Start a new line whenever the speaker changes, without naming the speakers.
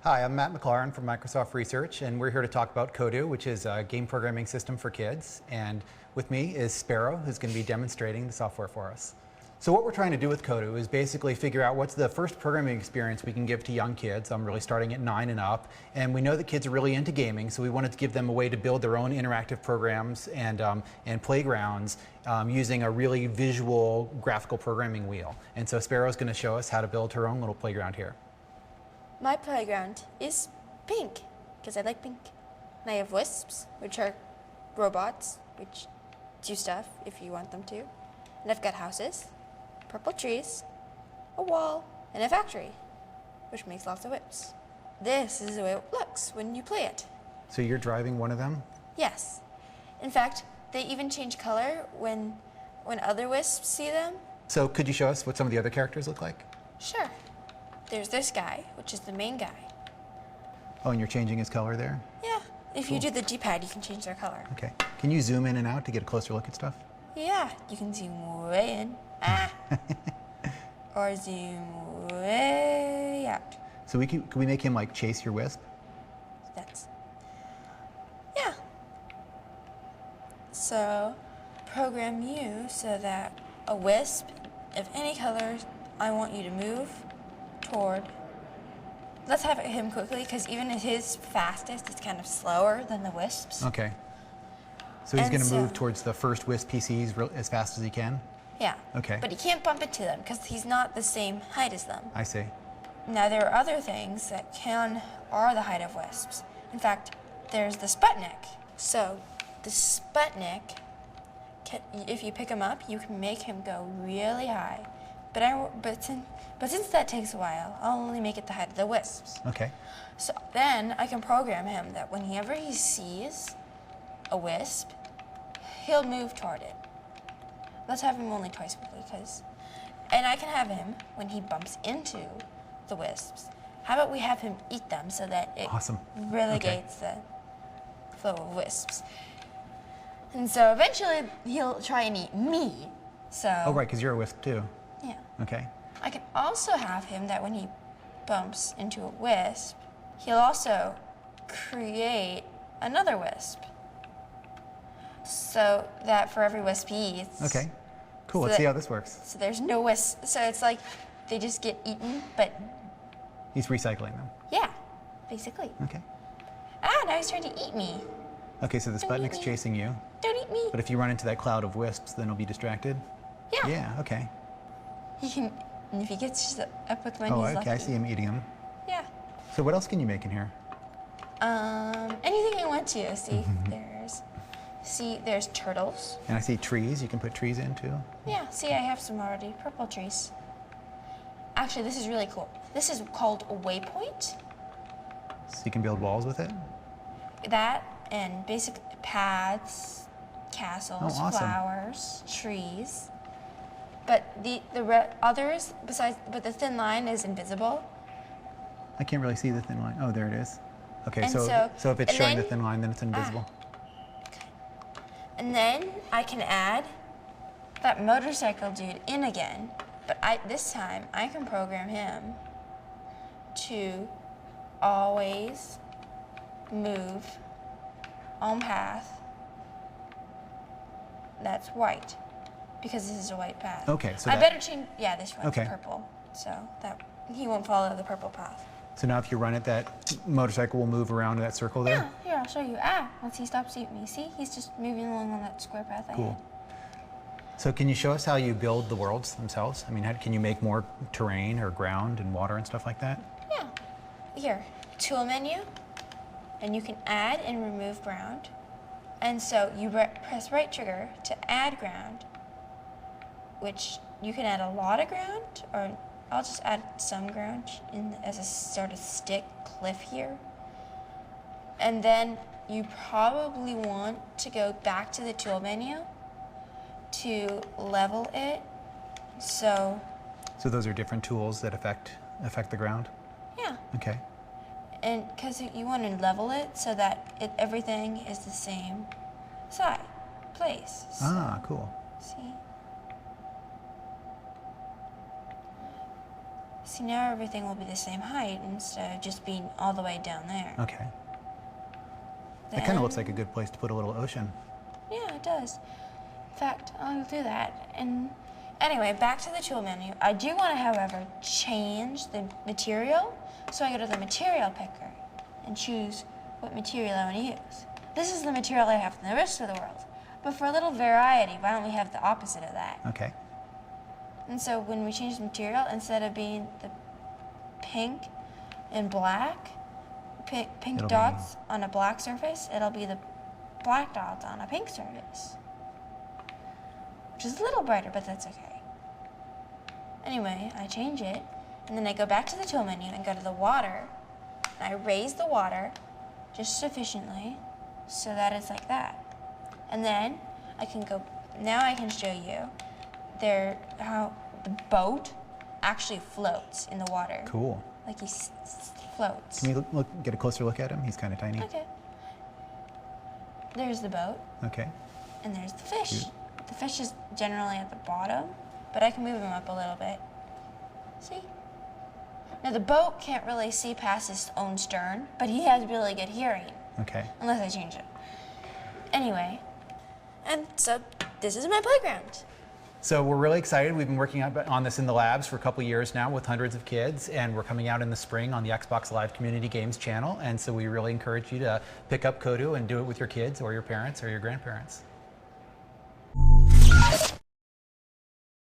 Hi, I'm Matt MacLaurin from Microsoft Research, and we're here to talk about Kodu, which is a game programming system for kids. And with me is Sparrow, who's going to be demonstrating the software for us. So what we're trying to do with Kodu is basically figure out what's the first programming experience we can give to young kids. I'm really starting at 9 and up. And we know that kids are really into gaming, so we wanted to give them a way to build their own interactive programs and playgrounds using a really visual graphical programming wheel. And so Sparrow's going to show us how to build her own little playground here.
My playground is pink, because I like pink. And I have wisps, which are robots, which do stuff if you want them to. And I've got houses, purple trees, a wall, and a factory, which makes lots of whips. This is the way it looks when you play it.
So you're driving one of them?
Yes. In fact, they even change color when other wisps see them.
So could you show us what some of the other characters look like?
Sure. There's this guy, which is the main guy.
Oh, and you're changing his color there?
Yeah. If you do the D-pad, you can change their color.
Okay. Can you zoom in and out to get a closer look at stuff?
Yeah, you can zoom way in, or zoom way out.
So could we make him like chase your wisp?
Yeah. So, program you so that a wisp of any color I want you to move toward. Let's have him quickly, because even at his fastest, it's kind of slower than the wisps.
Okay. So he's going to move towards the first wisp he sees as fast as he can?
Yeah.
Okay.
But he can't bump into them, because he's not the same height as them.
I see.
Now, there are other things that are the height of wisps. In fact, there's the Sputnik. So, the Sputnik, if you pick him up, you can make him go really high. But since that takes a while, I'll only make it the height of the wisps.
Okay.
So then I can program him that whenever he sees a wisp, he'll move toward it. Let's have him only twice quickly, and I can have him when he bumps into the wisps. How about we have him eat them so that it relegates the flow of wisps. And so eventually he'll try and eat me. So.
Oh, right, because you're a wisp too.
Yeah.
Okay.
I can also have him that when he bumps into a wisp, he'll also create another wisp. So that for every wisp he eats.
Okay. Cool, let's see how this works.
So there's no wisp. So it's like they just get eaten, but.
He's recycling them.
Yeah, basically.
Okay.
Now he's trying to eat me.
Okay, so the Sputnik's chasing you.
Don't eat me.
But if you run into that cloud of wisps, then he'll be distracted?
Yeah.
Yeah, okay.
He can, and if he gets up with one,
he's
lucky.
Okay, I see him eating them.
Yeah.
So what else can you make in here?
Anything I want to. There's turtles.
And I see trees. You can put trees in too.
Yeah, see, I have some already. Purple trees. Actually, this is really cool. This is called a waypoint.
So you can build walls with it?
That and basic paths, castles, flowers, trees. But the others, but the thin line is invisible.
I can't really see the thin line. Oh, there it is. Okay,
and
so if it's showing the thin line, then it's invisible.
Okay. And then I can add that motorcycle dude in again, but this time I can program him to always move on path that's white, because this is a white path.
Okay, so
I better change. Yeah, this one's purple, so that he won't follow the purple path.
So now if you run it, that motorcycle will move around that circle there?
Yeah, here, I'll show you. Once he stops eating me. See, he's just moving along on that square path I had.
So can you show us how you build the worlds themselves? I mean, can you make more terrain or ground and water and stuff like that?
Yeah. Here, tool menu, and you can add and remove ground. And so you press right trigger to add ground, which you can add a lot of ground, or I'll just add some ground as a sort of stick cliff here. And then you probably want to go back to the tool menu to level it. So
those are different tools that affect the ground?
Yeah.
Okay.
And because you want to level it so that everything is the same place. So,
cool.
See? See, now everything will be the same height instead of just being all the way down there.
Okay. It kind of looks like a good place to put a little ocean.
Yeah, it does. In fact, I'll do that. And anyway, back to the tool menu. I do want to, however, change the material. So I go to the material picker and choose what material I want to use. This is the material I have in the rest of the world. But for a little variety, why don't we have the opposite of that?
Okay.
And so when we change the material, instead of being the pink and black, pink dots on a black surface, it'll be the black dots on a pink surface. Which is a little brighter, but that's okay. Anyway, I change it, and then I go back to the tool menu and go to the water, and I raise the water just sufficiently so that it's like that. And then I can go, now I can show you how the boat actually floats in the water.
Cool.
Like he floats.
Can we get a closer look at him? He's kind of tiny.
Okay. There's the boat.
Okay.
And there's the fish.
Cute.
The fish is generally at the bottom, but I can move him up a little bit. See? Now the boat can't really see past his own stern, but he has really good hearing.
Okay.
Unless I change it. Anyway, and so this is my playground.
So we're really excited. We've been working on this in the labs for a couple years now with hundreds of kids, and we're coming out in the spring on the Xbox Live Community Games channel. And so we really encourage you to pick up Kodu and do it with your kids or your parents or your grandparents.